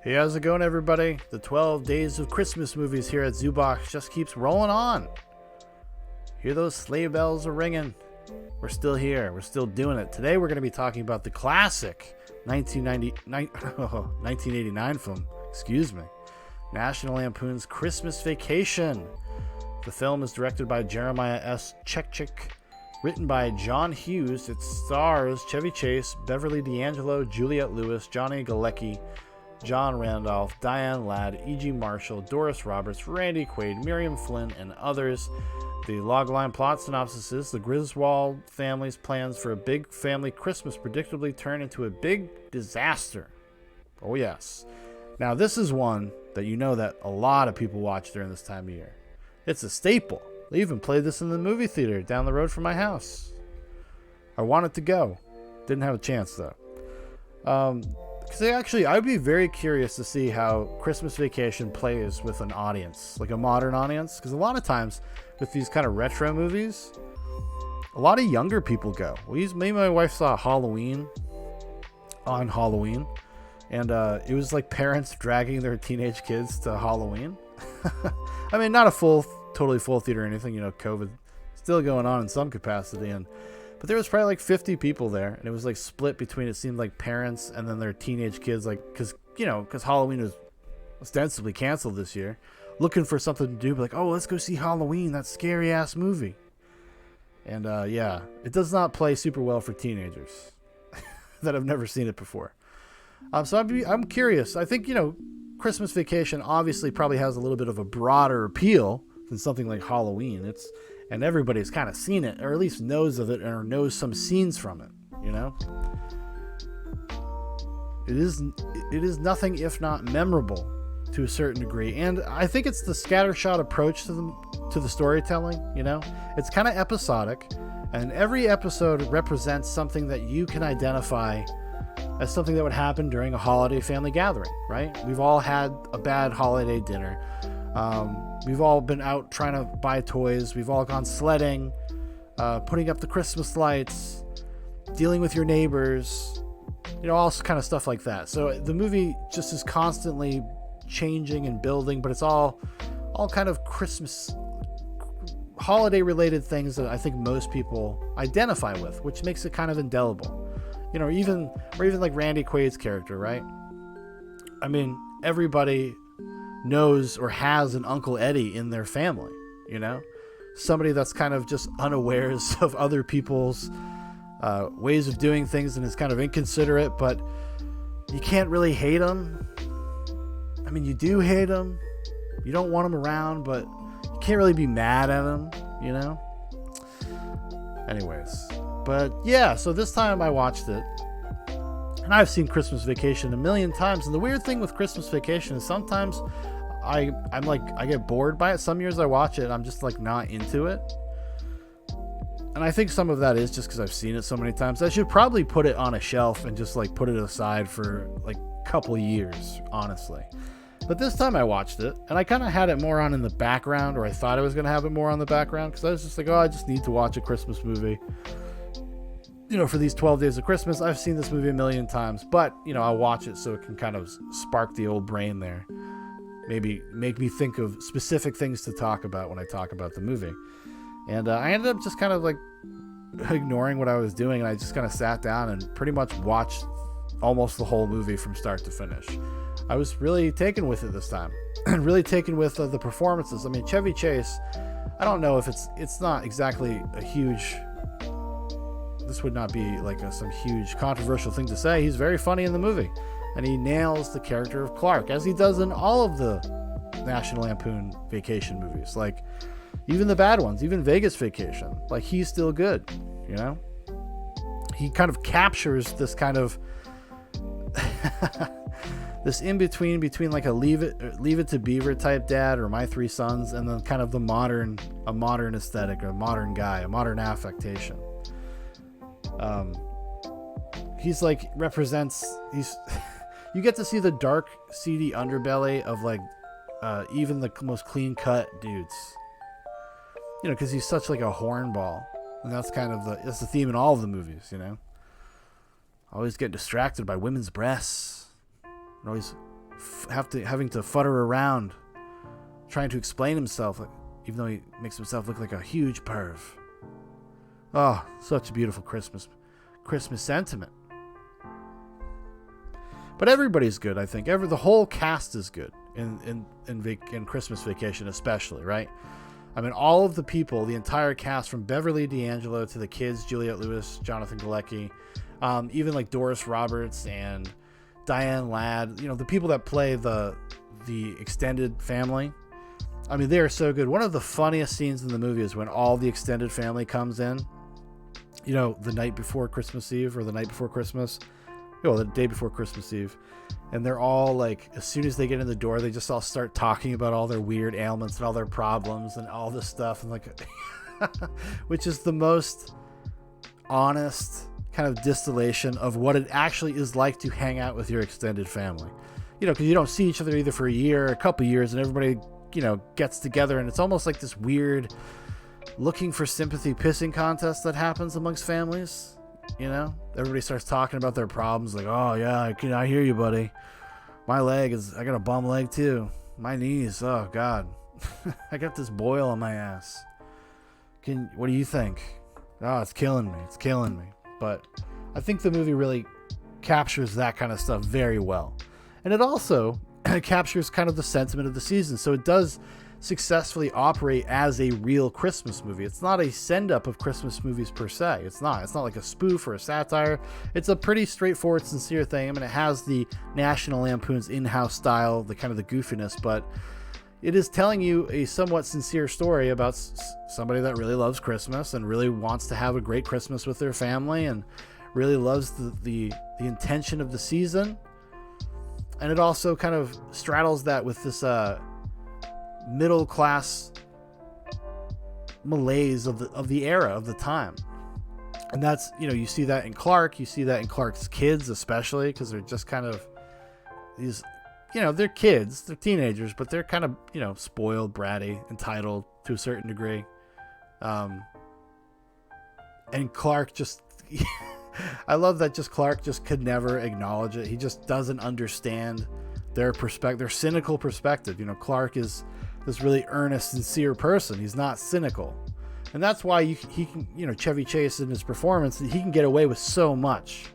Hey, how's it going, everybody? The 12 Days of Christmas movies here at Zoobox just keeps rolling on. Hear those sleigh bells are ringing. We're still here. We're still doing it. Today we're going to be talking about the classic 1989 film, National Lampoon's Christmas Vacation. The film is directed by Jeremiah S. Chechik, written by John Hughes. It stars Chevy Chase, Beverly D'Angelo, Juliette Lewis, Johnny Galecki, John Randolph, Diane Ladd, E.G. Marshall, Doris Roberts, Randy Quaid, Miriam Flynn, and others. The logline plot synopsis is the Griswold family's plans for a big family Christmas predictably turn into a big disaster. Oh yes. Now this is one that you know that a lot of people watch during this time of year. It's a staple. They even played this in the movie theater down the road from my house. I wanted to go. Didn't have a chance though. Because I'd be very curious to see how Christmas Vacation plays with an audience, like a modern audience. Because a lot of times with these kind of retro movies, a lot of younger people go. Me and my wife saw Halloween on Halloween, and it was like parents dragging their teenage kids to Halloween. I mean, not a totally full theater or anything. You know, COVID still going on in some capacity, but there was probably like 50 people there, and it was like split between, it seemed like, parents and then their teenage kids, like, because Halloween was ostensibly canceled this year, looking for something to do, like, oh, let's go see Halloween, that scary ass movie. And yeah, it does not play super well for teenagers that have never seen it before. So I'm curious. I think, Christmas Vacation obviously probably has a little bit of a broader appeal than something like Halloween. And everybody's kind of seen it, or at least knows of it, or knows some scenes from it, It is nothing if not memorable to a certain degree. And I think it's the scattershot approach to the storytelling, It's kind of episodic, and every episode represents something that you can identify as something that would happen during a holiday family gathering, right? We've all had a bad holiday dinner. We've all been out trying to buy toys. We've all gone sledding, putting up the Christmas lights, dealing with your neighbors, all kind of stuff like that. So the movie just is constantly changing and building, but it's all kind of Christmas holiday related things that I think most people identify with, which makes it kind of indelible. Even like Randy Quaid's character, right? I mean, everybody knows or has an Uncle Eddie in their family, somebody that's kind of just unawares of other people's ways of doing things and is kind of inconsiderate, but you can't really hate him. I mean, you do hate him, you don't want him around, but you can't really be mad at him, anyways. But yeah, so this time I watched it, and I've seen Christmas Vacation a million times. And the weird thing with Christmas Vacation is sometimes I get bored by it. Some years I watch it and I'm just like not into it. And I think some of that is just because I've seen it so many times. I should probably put it on a shelf and just like put it aside for like a couple years, honestly. But this time I watched it, and I kind of had it more on in the background, or I thought I was going to have it more on the background, because I was just like, I just need to watch a Christmas movie. For these 12 days of Christmas. I've seen this movie a million times, but, I'll watch it so it can kind of spark the old brain there. Maybe make me think of specific things to talk about when I talk about the movie. And I ended up just kind of like ignoring what I was doing, and I just kind of sat down and pretty much watched almost the whole movie from start to finish. I was really taken with it this time, and really taken with the performances. I mean, Chevy Chase, I don't know if it's not exactly a huge... This would not be like some huge controversial thing to say. He's very funny in the movie, and he nails the character of Clark, as he does in all of the National Lampoon Vacation movies. Like, even the bad ones, even Vegas Vacation, like, he's still good, He kind of captures this kind of this in-between between like a Leave It to Beaver type dad, or My Three Sons, and then kind of a modern aesthetic, a modern guy, a modern affectation. He's like you get to see the dark, seedy underbelly of like even the most clean cut dudes, because he's such like a hornball, and that's the theme in all of the movies. Always get distracted by women's breasts, and always having to futter around, trying to explain himself, even though he makes himself look like a huge perv. Oh, such a beautiful Christmas sentiment. But everybody's good, I think. The whole cast is good in Christmas Vacation, especially, right? I mean, all of the people, the entire cast, from Beverly D'Angelo to the kids, Juliette Lewis, Jonathan Galecki, even like Doris Roberts and Diane Ladd, the people that play the extended family. I mean, they are so good. One of the funniest scenes in the movie is when all the extended family comes in, the night before Christmas Eve or the night before Christmas. The day before Christmas Eve. And they're all like, as soon as they get in the door, they just all start talking about all their weird ailments and all their problems and all this stuff. And like, which is the most honest kind of distillation of what it actually is like to hang out with your extended family. Because you don't see each other either for a year, a couple years, and everybody, gets together. And it's almost like this weird looking for sympathy pissing contest that happens amongst families. Everybody starts talking about their problems, like, oh yeah, I hear you, buddy. My leg I got a bum leg too. My knees, oh God. I got this boil on my ass. What do you think? Oh, it's killing me. But I think the movie really captures that kind of stuff very well. And it also captures kind of the sentiment of the season. So it does successfully operate as a real Christmas movie. It's not a send-up of Christmas movies per se. It's not like a spoof or a satire. It's a pretty straightforward, sincere thing. I mean, it has the National Lampoon's in-house style, the kind of the goofiness, but it is telling you a somewhat sincere story about somebody that really loves Christmas and really wants to have a great Christmas with their family and really loves the intention of the season. And it also kind of straddles that with this middle class malaise of the era, of the time. And that's, you see that in Clark, you see that in Clark's kids, especially because they're just kind of these, they're kids, they're teenagers, but they're kind of, spoiled, bratty, entitled to a certain degree. And Clark just, I love that Clark just could never acknowledge it. He just doesn't understand their perspective, their cynical perspective. Clark is this really earnest, sincere person. He's not cynical. And that's why he can, Chevy Chase in his performance, he can get away with so much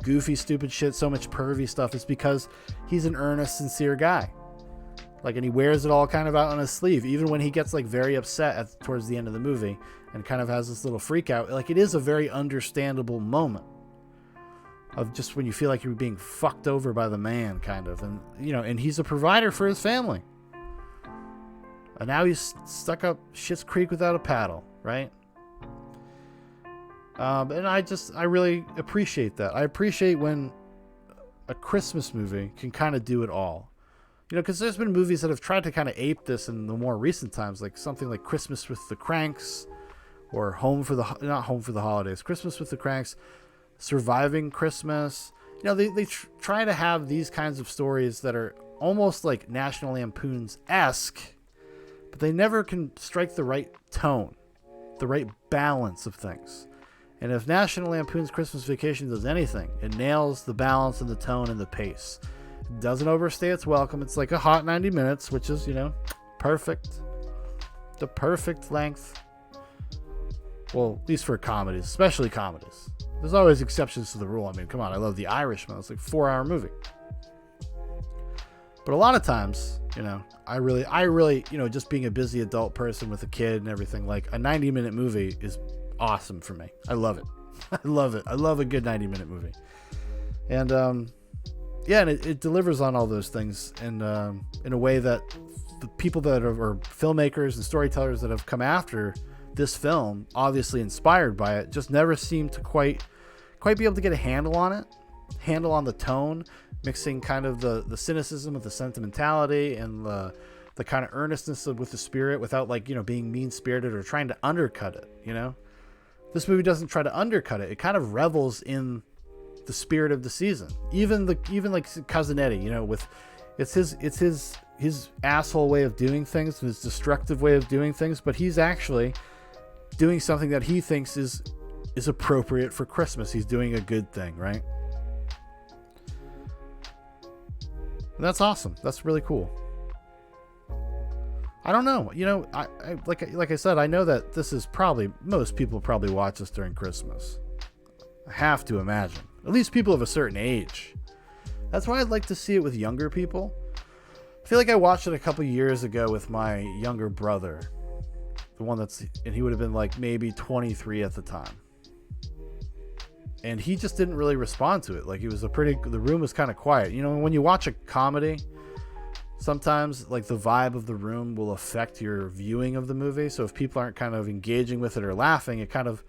goofy, stupid shit, so much pervy stuff. It's because he's an earnest, sincere guy. And he wears it all kind of out on his sleeve, even when he gets very upset towards the end of the movie and kind of has this little freak out. It is a very understandable moment of just when you feel like you're being fucked over by the man, kind of. And, and he's a provider for his family. And now he's stuck up Schitt's Creek without a paddle, right? And I really appreciate that. I appreciate when a Christmas movie can kind of do it all. Because there's been movies that have tried to kind of ape this in the more recent times, like something like Christmas with the Cranks, or not Home for the Holidays, Christmas with the Cranks, Surviving Christmas. They try to have these kinds of stories that are almost like National Lampoon's-esque, but they never can strike the right tone, the right balance of things. And if National Lampoon's Christmas Vacation does anything, it nails the balance and the tone and the pace. It doesn't overstay its welcome. It's like a hot 90 minutes, which is, perfect. The perfect length. Well, at least for comedies, especially comedies. There's always exceptions to the rule. I mean, come on, I love The Irishman. It's like a 4-hour movie. But a lot of times, I really, just being a busy adult person with a kid and everything, like a 90-minute movie is awesome for me. I love it. I love it. I love a good 90-minute movie. And, and it delivers on all those things and in a way that the people that are filmmakers and storytellers that have come after this film, obviously inspired by it, just never seem to quite be able to get a handle on the tone, mixing kind of the cynicism with the sentimentality and the kind of earnestness with the spirit without being mean-spirited or trying to undercut it. This movie doesn't try to undercut it. It kind of revels in the spirit of the season. Even like Cousin Eddie, with it's his asshole way of doing things, his destructive way of doing things, but he's actually doing something that he thinks is appropriate for Christmas. He's doing a good thing, right? And that's awesome. That's really cool. I don't know. Like I said, I know that this is probably, most people probably watch this during Christmas. I have to imagine. At least people of a certain age. That's why I'd like to see it with younger people. I feel like I watched it a couple years ago with my younger brother. And he would have been like maybe 23 at the time. And he just didn't really respond to it. Like, the room was kind of quiet. When you watch a comedy, sometimes like the vibe of the room will affect your viewing of the movie. So if people aren't kind of engaging with it or laughing, it kind of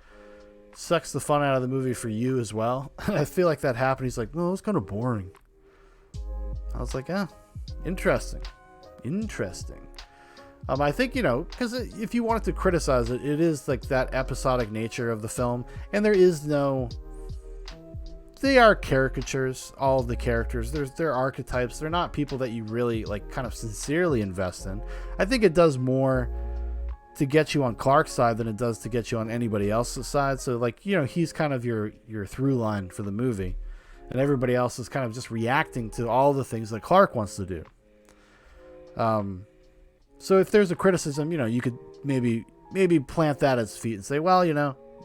sucks the fun out of the movie for you as well. I feel like that happened. He's like, no, it was kind of boring. I was like, interesting. I think, because if you wanted to criticize it, it is like that episodic nature of the film. And they are caricatures, all of the characters. They're archetypes. They're not people that you really like kind of sincerely invest in. I think it does more to get you on Clark's side than it does to get you on anybody else's side. So like, he's kind of your through line for the movie, and everybody else is kind of just reacting to all the things that Clark wants to do. So if there's a criticism, you could maybe plant that at his feet and say, well,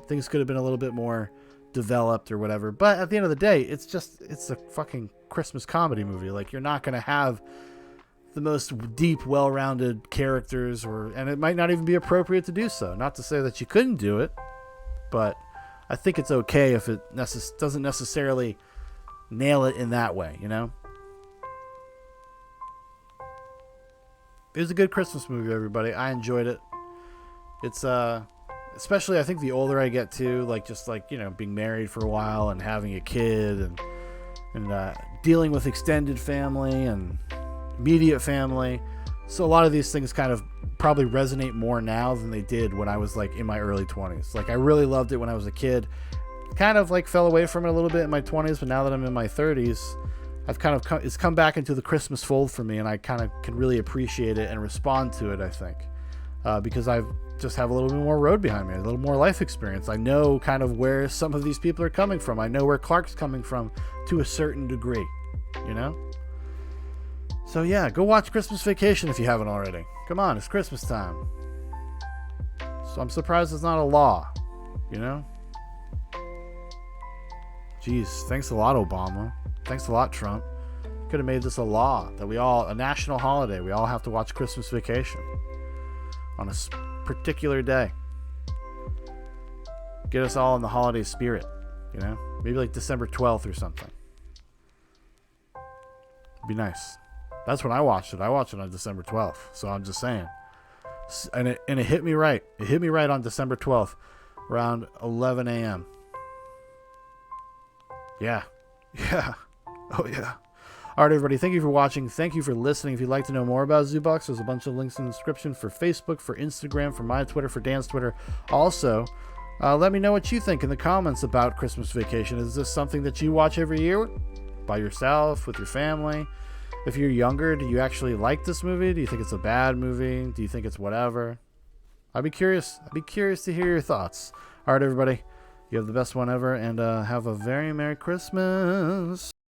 things could have been a little bit more developed or whatever. But at the end of the day, it's a fucking Christmas comedy movie. Like, you're not going to have the most deep, well-rounded characters, and it might not even be appropriate to do so. Not to say that you couldn't do it, but I think it's okay if it doesn't necessarily nail it in that way, It was a good Christmas movie, everybody. I enjoyed it. It's especially, I think, the older I get too, like, just like, being married for a while and having a kid and dealing with extended family and immediate family. So a lot of these things kind of probably resonate more now than they did when I was like in my early 20s. Like, I really loved it when I was a kid. Kind of like fell away from it a little bit in my 20s, but now that I'm in my 30s, I've kind of it's come back into the Christmas fold for me, and I kind of can really appreciate it and respond to it, I think, because I just have a little bit more road behind me, a little more life experience. I know kind of where some of these people are coming from. I know where Clark's coming from to a certain degree, So yeah, go watch Christmas Vacation if you haven't already. Come on, it's Christmas time. So I'm surprised it's not a law, Jeez, thanks a lot, Obama. Thanks a lot, Trump. Could have made this a law that a national holiday. We all have to watch Christmas Vacation on a particular day. Get us all in the holiday spirit, Maybe like December 12th or something. It'd be nice. That's when I watched it. I watched it on December 12th. So I'm just saying. And it hit me right. It hit me right on December 12th, around 11 a.m. Yeah. Yeah. Oh, yeah. All right, everybody. Thank you for watching. Thank you for listening. If you'd like to know more about Zoobox, there's a bunch of links in the description for Facebook, for Instagram, for my Twitter, for Dan's Twitter. Also, let me know what you think in the comments about Christmas Vacation. Is this something that you watch every year by yourself, with your family? If you're younger, do you actually like this movie? Do you think it's a bad movie? Do you think it's whatever? I'd be curious. I'd be curious to hear your thoughts. All right, everybody. You have the best one ever, and have a very Merry Christmas.